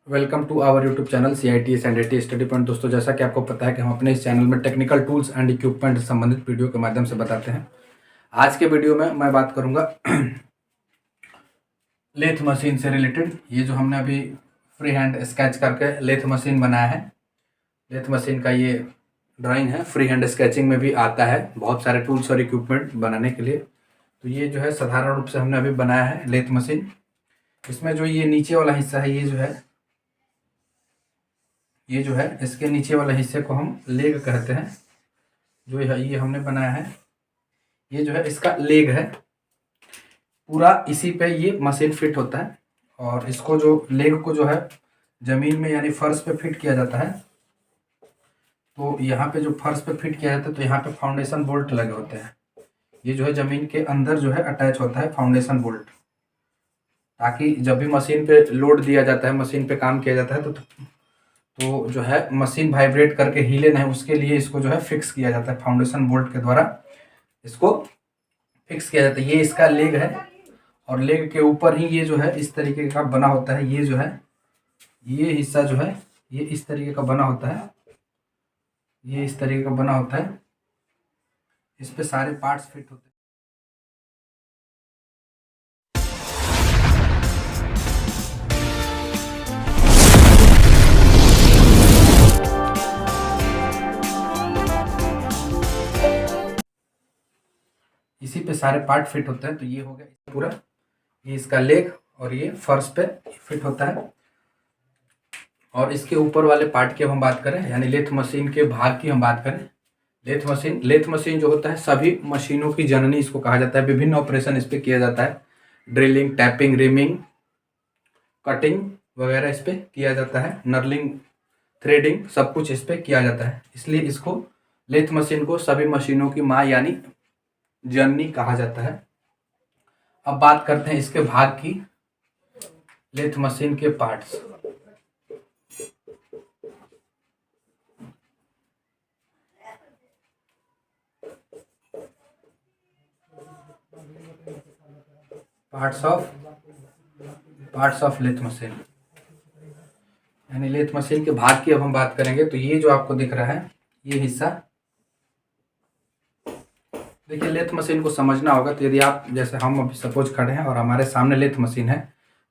Welcome to our YouTube channel CITS and IT study point. दोस्तों, जैसा कि आपको पता है कि हम अपने इस चैनल में टेक्निकल टूल्स एंड इक्विपमेंट से संबंधित वीडियो के माध्यम से बताते हैं। आज के वीडियो में मैं बात करूंगा लेथ मशीन से रिलेटेड। ये जो हमने अभी फ्री हैंड स्केच करके लेथ मशीन बनाया है, लेथ मशीन का ये ड्राइंग है। फ्री हैंड स्केचिंग में भी आता है बहुत सारे टूल्स और इक्विपमेंट बनाने के लिए। तो ये जो है साधारण रूप से हमने अभी बनाया है लेथ मशीन। इसमें जो ये नीचे वाला हिस्सा है, ये जो है इसके नीचे वाले हिस्से को हम लेग कहते हैं। जो है ये हमने बनाया है, ये जो है इसका लेग है। पूरा इसी पे ये मशीन फिट होता है और इसको जो लेग को जो है ज़मीन में यानी फर्श पे फिट किया जाता है। तो यहाँ पे जो फर्श पे फिट किया जाता है तो यहाँ पे फाउंडेशन बोल्ट लगे होते हैं। ये जो है ज़मीन के अंदर जो है अटैच होता है फाउंडेशन बोल्ट, ताकि जब भी मशीन पे लोड दिया जाता है, मशीन पे काम किया जाता है तो जो है मशीन वाइब्रेट करके हिले नहीं, उसके लिए इसको जो है फिक्स किया जाता है। फाउंडेशन बोल्ट के द्वारा इसको फिक्स किया जाता है। ये इसका लेग है और लेग के ऊपर ही ये जो है इस तरीके का बना होता है। ये जो है ये हिस्सा जो है ये इस तरीके का बना होता है, ये इस तरीके का बना होता है। इस पे सारे पार्ट्स फिट होते हैं। इसी पे सारे पार्ट फिट होते हैं। तो ये हो गया पूरा, ये इसका लेग और ये फर्श पे फिट होता है। और इसके ऊपर वाले पार्ट की हम बात करें, यानी लेथ मशीन के भाग की हम बात करें। लेथ मशीन जो होता है सभी मशीनों की जननी इसको कहा जाता है। विभिन्न ऑपरेशन इस पे किया जाता है। ड्रिलिंग, टैपिंग, रिमिंग, कटिंग वगैरह इस पे किया जाता है। नर्लिंग, थ्रेडिंग, सब कुछ इस पे किया जाता है। इसलिए इसको लेथ मशीन को सभी मशीनों की माँ यानी जननी कहा जाता है। अब बात करते हैं इसके भाग की, लेथ मशीन के parts. Parts of lathe machine, यानी लेथ मशीन के भाग की अब हम बात करेंगे। तो ये जो आपको दिख रहा है ये हिस्सा, देखिए लेथ मशीन को समझना होगा। तो यदि आप, जैसे हम अभी सपोज खड़े हैं और हमारे सामने लेथ मशीन है,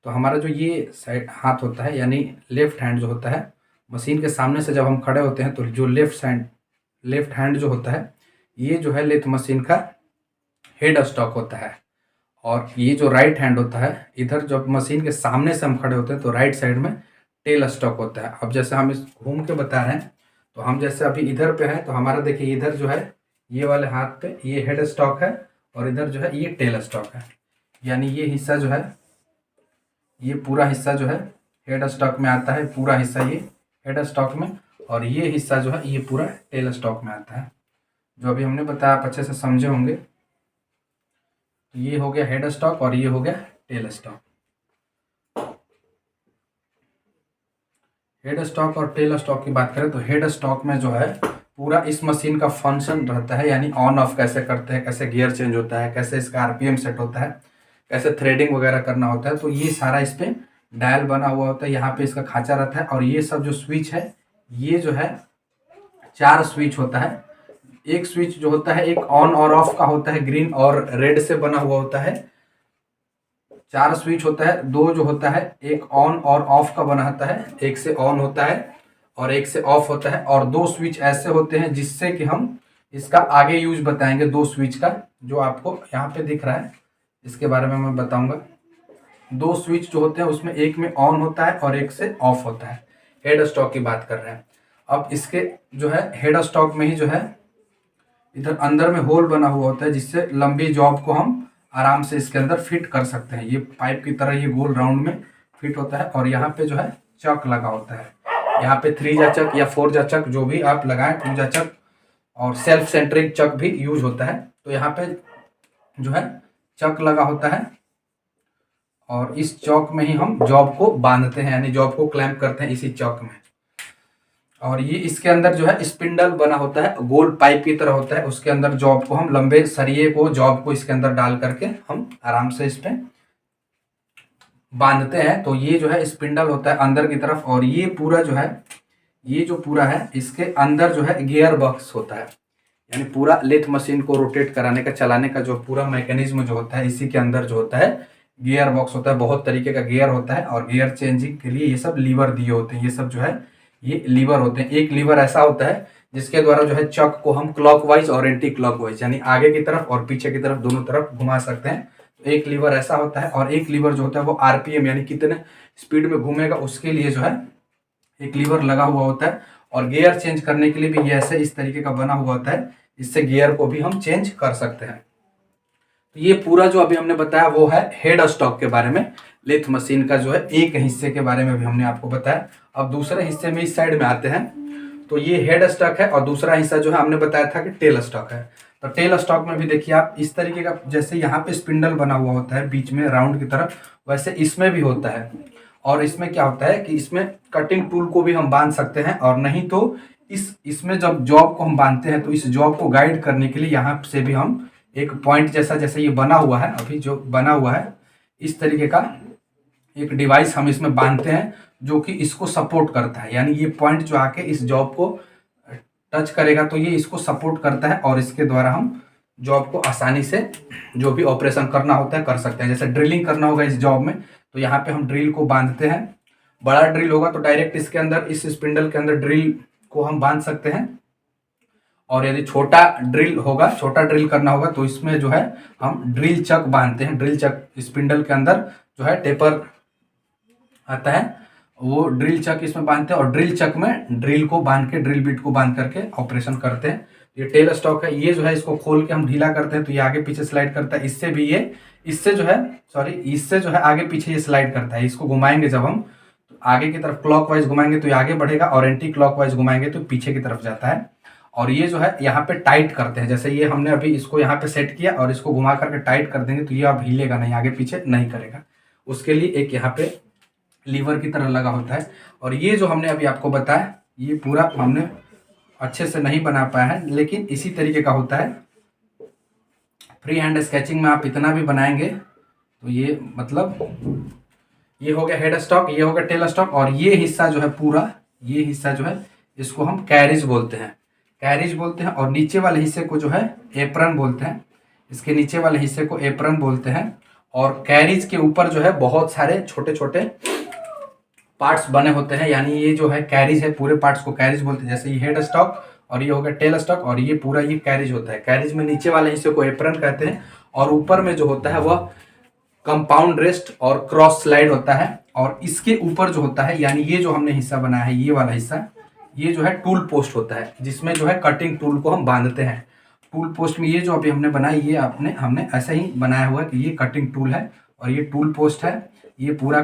तो हमारा जो ये साइड हाथ होता है यानी लेफ्ट हैंड जो होता है, मशीन के सामने से जब हम खड़े होते हैं तो जो लेफ्ट हैंड जो होता है, ये जो है लेथ मशीन का हेड स्टॉक होता है। और ये जो राइट हैंड होता है, इधर जब मशीन के सामने से हम खड़े होते हैं तो राइट साइड में टेल स्टॉक होता है। अब जैसे हम इस घूम के बता रहे हैं, तो हम जैसे अभी इधर पे हैं तो हमारा देखिए इधर जो है ये वाले हाथ पे ये हेड स्टॉक है और इधर जो है ये टेल स्टॉक है। यानी ये हिस्सा जो है, ये पूरा हिस्सा जो है हेड स्टॉक में आता है। पूरा हिस्सा ये हेड स्टॉक में, और ये हिस्सा जो है ये पूरा टेल स्टॉक में आता है। जो अभी हमने बताया आप अच्छे से समझे होंगे। तो ये हो गया हेड स्टॉक और ये हो गया टेल स्टॉक। हेड स्टॉक और टेल स्टॉक की बात करें तो हेड स्टॉक में जो है पूरा इस मशीन का फंक्शन रहता है, यानी ऑन ऑफ कैसे करते हैं, कैसे गियर चेंज होता है, कैसे इसका RPM सेट होता है, कैसे थ्रेडिंग वगैरह करना होता है। तो ये सारा इस पे डायल बना हुआ होता है। यहाँ पे इसका खांचा रहता है और ये सब जो स्विच है, ये जो है 4 स्विच होता है। एक स्विच जो होता है एक ऑन और ऑफ का होता है, ग्रीन और रेड से बना हुआ होता है। 4 स्विच होता है। 2 जो होता है एक ऑन और ऑफ का बना होता है, एक से ऑन होता है और एक से ऑफ होता है। और 2 स्विच ऐसे होते हैं जिससे कि हम इसका आगे यूज बताएंगे। 2 स्विच का जो आपको यहाँ पे दिख रहा है, इसके बारे में मैं बताऊंगा। 2 स्विच जो होते हैं उसमें एक में ऑन होता है और एक से ऑफ होता है। हेड स्टॉक की बात कर रहे हैं। अब इसके जो है हेड स्टॉक में ही जो है इधर अंदर में होल बना हुआ होता है, जिससे लंबी जॉब को हम आराम से इसके अंदर फिट कर सकते हैं। ये पाइप की तरह ये गोल राउंड में फिट होता है। और यहाँ पे जो है चक लगा होता है। यहाँ पे 3 जा चक या 4 जा चक जो भी आप लगाएं, 2 जा चक और सेल्फ सेंटरिंग चक भी यूज होता है। तो यहाँ पे जो है चक लगा होता है और इस चौक में ही हम जॉब को बांधते हैं, यानी जॉब को क्लैंप करते हैं इसी चौक में। और ये इसके अंदर जो है स्पिंडल बना होता है, गोल पाइप की तरह होता है। उसके अंदर जॉब को हम, लंबे सरिये को, जॉब को इसके अंदर डाल करके हम आराम से इस पे बांधते हैं तो ये जो है स्पिंडल होता है अंदर की तरफ, और ये पूरा जो है, ये जो पूरा है इसके अंदर जो है गियर बॉक्स होता है, यानी पूरा लेथ मशीन को रोटेट कराने का, चलाने का जो पूरा मैकेनिज्म जो होता है, इसी के अंदर जो होता है गियर बॉक्स होता है। बहुत तरीके का गियर होता है, और गियर चेंजिंग के लिए ये सब लीवर दिए होते हैं। ये सब जो है ये लीवर होते हैं। एक लीवर ऐसा होता है जिसके द्वारा जो है चक को हम क्लॉकवाइज और एंटी क्लॉकवाइज, यानी आगे की तरफ और पीछे की तरफ दोनों तरफ घुमा सकते हैं। तो एक लीवर ऐसा होता है, और एक लीवर जो होता है वो आरपीएम यानी कितने स्पीड में घूमेगा उसके लिए जो है एक लीवर लगा हुआ होता है। और गियर चेंज करने के लिए भी ये ऐसे इस तरीके का बना हुआ होता है, इससे गियर को भी हम चेंज कर सकते हैं। तो ये पूरा जो अभी हमने बताया वो है हेड स्टॉक के बारे में, लेथ मशीन का जो है एक हिस्से के बारे में भी हमने आपको बताया। अब दूसरे हिस्से में इस साइड में आते हैं, तो ये हेड स्टॉक है, और दूसरा हिस्सा जो है हमने बताया था कि टेल स्टॉक है। तो टेल स्टॉक में भी देखिए आप इस तरीके का, जैसे यहाँ पे स्पिंडल बना हुआ होता है बीच में राउंड की तरफ, वैसे इसमें भी होता है। और इसमें क्या होता है कि इसमें कटिंग टूल को भी हम बांध सकते हैं, और नहीं तो इसमें जब जॉब को हम बांधते हैं तो इस जॉब को गाइड करने के लिए यहाँ से भी हम एक पॉइंट जैसा, जैसे ये बना हुआ है अभी जो बना हुआ है, इस तरीके का एक डिवाइस हम इसमें बांधते हैं जो कि इसको सपोर्ट करता है। यानी ये पॉइंट जो आके इस जॉब को टच करेगा तो ये इसको सपोर्ट करता है, और इसके द्वारा हम जॉब को आसानी से जो भी ऑपरेशन करना होता है कर सकते हैं। जैसे ड्रिलिंग करना होगा इस जॉब में, तो यहाँ पे हम ड्रिल को बांधते हैं। बड़ा ड्रिल होगा तो डायरेक्ट इसके अंदर, इस स्पिंडल के अंदर ड्रिल को हम बांध सकते हैं। और यदि छोटा ड्रिल होगा, छोटा ड्रिल करना होगा, तो इसमें जो है हम ड्रिल चक बांधते हैं। ड्रिल चक स्पिंडल के अंदर जो है टेपर आता है, वो ड्रिल चक इसमें बांधते हैं, और ड्रिल चक में ड्रिल को बांध के, ड्रिल बिट को बांध करके ऑपरेशन करते हैं। ये टेल स्टॉक है, ये जो है इसको खोल के हम ढीला करते हैं तो ये आगे पीछे स्लाइड करता है। इससे भी ये, इससे जो है इससे जो है आगे पीछे ये स्लाइड करता है। इसको घुमाएंगे जब हम, तो आगे की तरफ क्लॉकवाइज घुमाएंगे तो ये आगे बढ़ेगा, और एंटी क्लॉकवाइज घुमाएंगे तो पीछे की तरफ जाता है। और ये जो है यहाँ पे टाइट करते हैं, जैसे ये हमने अभी इसको यहाँ पे सेट किया और इसको घुमा करके टाइट कर देंगे तो ये अब हिलेगा नहीं, आगे पीछे नहीं करेगा। उसके लिए एक यहाँ पे लीवर की तरह लगा होता है। और ये जो हमने अभी आपको बताया, ये पूरा हमने अच्छे से नहीं बना पाया है, लेकिन इसी तरीके का होता है। फ्री हैंड स्केचिंग में आप इतना भी बनाएंगे तो ये मतलब ये हो गया हेड स्टॉक, ये हो गया टेल स्टॉक, और ये हिस्सा जो है पूरा, ये हिस्सा जो है इसको हम कैरिज बोलते हैं, कैरिज बोलते हैं। और नीचे वाले हिस्से को जो है एप्रन बोलते हैं, इसके नीचे वाले हिस्से को एप्रन बोलते हैं। और कैरिज के ऊपर जो है बहुत सारे छोटे छोटे पार्ट्स बने होते हैं, यानी ये जो है कैरिज है, पूरे पार्ट्स को कैरिज बोलते हैं। जैसे ये हेड स्टॉक, और ये हो गया टेल स्टॉक, और ये पूरा ये कैरिज होता है। कैरिज में नीचे वाले हिस्से को एप्रन कहते हैं, और ऊपर में जो होता है वह कंपाउंड रेस्ट और क्रॉस स्लाइड होता है। और इसके ऊपर जो होता है, यानी ये जो हमने हिस्सा बनाया है, ये वाला हिस्सा, ये जो है टूल पोस्ट होता है, जिसमें जो है कटिंग टूल को हम बांधते हैं। टूल पोस्ट में ये जो अभी हमने बनाई, ये हमने ऐसा ही बनाया हुआ है कि ये कटिंग टूल है, और ये टूल पोस्ट है, ये पूरा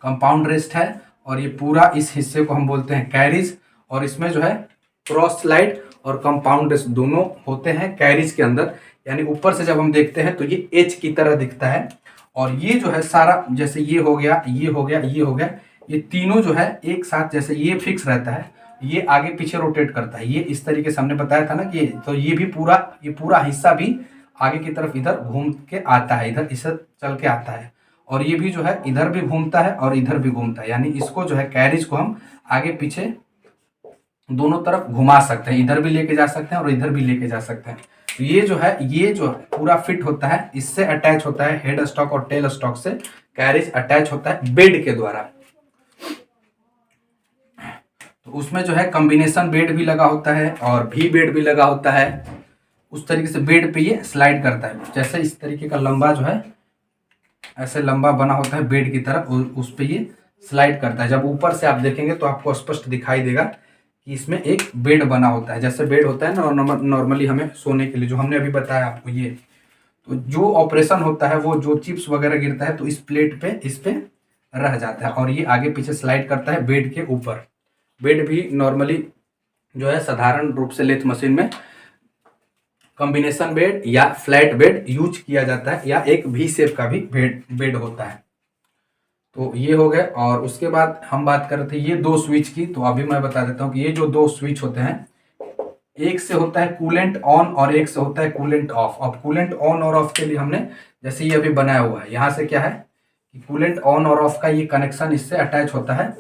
कंपाउंड रेस्ट है, और ये पूरा इस हिस्से को हम बोलते हैं कैरिज। और इसमें जो है क्रॉस स्लाइड और कंपाउंड रेस्ट दोनों होते हैं कैरिज के अंदर। यानी ऊपर से जब हम देखते हैं तो ये एच की तरह दिखता है। और ये जो है सारा, जैसे ये हो गया, ये हो गया, ये हो गया, ये तीनों जो है एक साथ, जैसे ये फिक्स रहता है, ये आगे पीछे रोटेट करता है। ये इस तरीके से हमने बताया था ना कि तो ये भी पूरा, ये पूरा हिस्सा भी आगे की तरफ इधर घूम के आता है, इधर इसे चल के आता है। और ये भी जो है इधर भी घूमता है और इधर भी घूमता है, यानी इसको जो है कैरिज को हम आगे पीछे दोनों तरफ घुमा सकते हैं, इधर भी लेके जा सकते हैं और इधर भी लेके जा सकते हैं। तो ये जो है, ये जो पूरा फिट होता है, इससे अटैच होता है हेड स्टॉक और टेल स्टॉक से कैरिज अटैच होता है बेड के द्वारा। तो उसमें जो है कॉम्बिनेशन बेड भी लगा होता है और भी बेड भी लगा होता है। उस तरीके से बेड पे ये स्लाइड करता है, जैसे इस तरीके का लंबा जो है ऐसे लंबा बना होता है बेड की तरह, उस पे ये स्लाइड करता है। जब ऊपर से आप देखेंगे तो आपको स्पष्ट दिखाई देगा कि इसमें एक बेड बना होता है, जैसे बेड होता है ना नॉर्मली हमें सोने के लिए, जो हमने अभी बताया आपको। ये तो जो ऑपरेशन होता है, वो जो चिप्स वगैरह गिरता है तो इस प्लेट पे, इस पे रह जाता है, और ये आगे पीछे स्लाइड करता है बेड के ऊपर। बेड भी नॉर्मली जो है साधारण रूप से लेथ मशीन में कॉम्बिनेशन बेड या फ्लैट बेड यूज किया जाता है, या एक वी शेप का भी बेड होता है। तो ये हो गए। और उसके बाद हम बात कर रहे थे ये दो स्विच की, तो अभी मैं बता देता हूँ कि ये जो दो स्विच होते हैं, एक से होता है कूलेंट ऑन और एक से होता है कूलेंट ऑफ। अब कूलेंट ऑन और ऑफ के लिए हमने, जैसे ये अभी बनाया हुआ है, यहाँ से क्या है कि कूलेंट ऑन और ऑफ का ये कनेक्शन इससे अटैच होता है,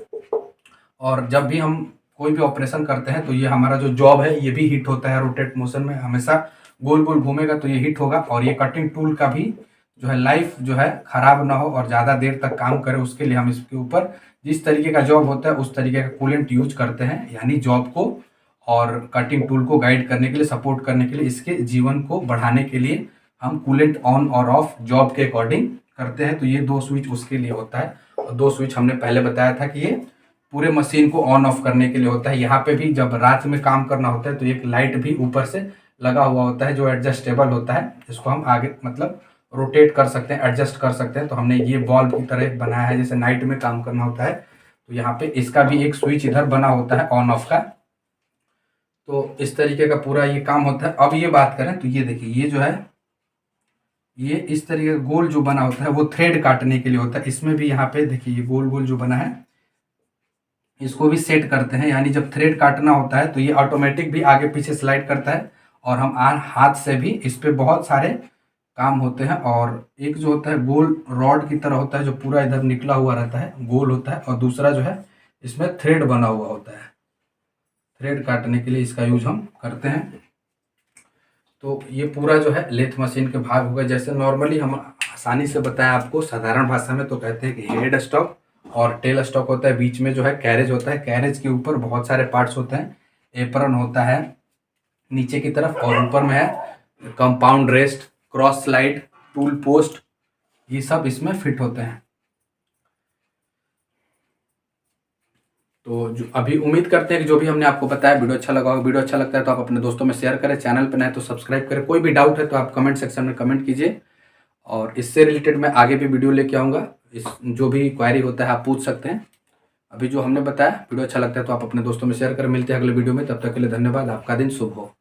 और जब भी हम कोई भी ऑपरेशन करते हैं तो ये हमारा जो जॉब है ये भी हीट होता है, रोटेट मोशन में हमेशा गोल गोल घूमेगा तो ये हीट होगा। और ये कटिंग टूल का भी जो है लाइफ जो है खराब ना हो और ज़्यादा देर तक काम करे, उसके लिए हम इसके ऊपर जिस तरीके का जॉब होता है उस तरीके का कूलेंट यूज करते हैं, यानी जॉब को और कटिंग टूल को गाइड करने के लिए, सपोर्ट करने के लिए, इसके जीवन को बढ़ाने के लिए हम कूलेंट ऑन और ऑफ जॉब के अकॉर्डिंग करते हैं। तो ये 2 स्विच उसके लिए होता है, और 2 स्विच हमने पहले बताया था कि ये पूरे मशीन को ऑन ऑफ करने के लिए होता है। यहाँ पे भी जब रात में काम करना होता है तो एक लाइट भी ऊपर से लगा हुआ होता है जो एडजस्टेबल होता है, जिसको हम आगे मतलब रोटेट कर सकते हैं, एडजस्ट कर सकते हैं। तो हमने ये बॉल की तरह बनाया है, जैसे नाइट में काम करना होता है तो यहाँ पे इसका भी एक स्विच इधर बना होता है ऑन ऑफ का। तो इस तरीके का पूरा ये काम होता है। अब ये बात करें तो ये देखिए, ये जो है ये इस तरीके का गोल जो बना होता है वो थ्रेड काटने के लिए होता है। इसमें भी यहाँ पे देखिए ये गोल गोल जो बना है इसको भी सेट करते हैं, यानी जब थ्रेड काटना होता है तो ये ऑटोमेटिक भी आगे पीछे स्लाइड करता है, और हम हाथ से भी इस पे बहुत सारे काम होते हैं। और एक जो होता है गोल रॉड की तरह होता है जो पूरा इधर निकला हुआ रहता है, गोल होता है, और दूसरा जो है इसमें थ्रेड बना हुआ होता है, थ्रेड काटने के लिए इसका यूज हम करते हैं। तो ये पूरा जो है लेथ मशीन के भाग हो गए। जैसे नॉर्मली हम आसानी से बताएं आपको साधारण भाषा में तो कहते हैं कि हेड स्टॉक और टेल स्टॉक होता है, बीच में जो है कैरेज होता है, कैरेज के ऊपर बहुत सारे पार्ट्स होते हैं, एप्रन होता है नीचे की तरफ, और ऊपर में है compound rest, cross slide, tool post, ये सब इसमें फिट होते हैं। तो जो अभी उम्मीद करते हैं कि जो भी हमने आपको बताया वीडियो अच्छा लगा होगा। वीडियो अच्छा लगता है तो आप अपने दोस्तों में शेयर करें, चैनल पर नए तो सब्सक्राइब करें। कोई भी डाउट है तो आप कमेंट सेक्शन में कमेंट कीजिए, और इससे रिलेटेड मैं आगे भी वीडियो लेके आऊँगा। इस जो भी क्वेरी होता है आप पूछ सकते हैं। अभी जो हमने बताया वीडियो अच्छा लगता है तो आप अपने दोस्तों में शेयर करें। मिलते हैं अगले वीडियो में, तब तक के लिए धन्यवाद। आपका दिन शुभ हो।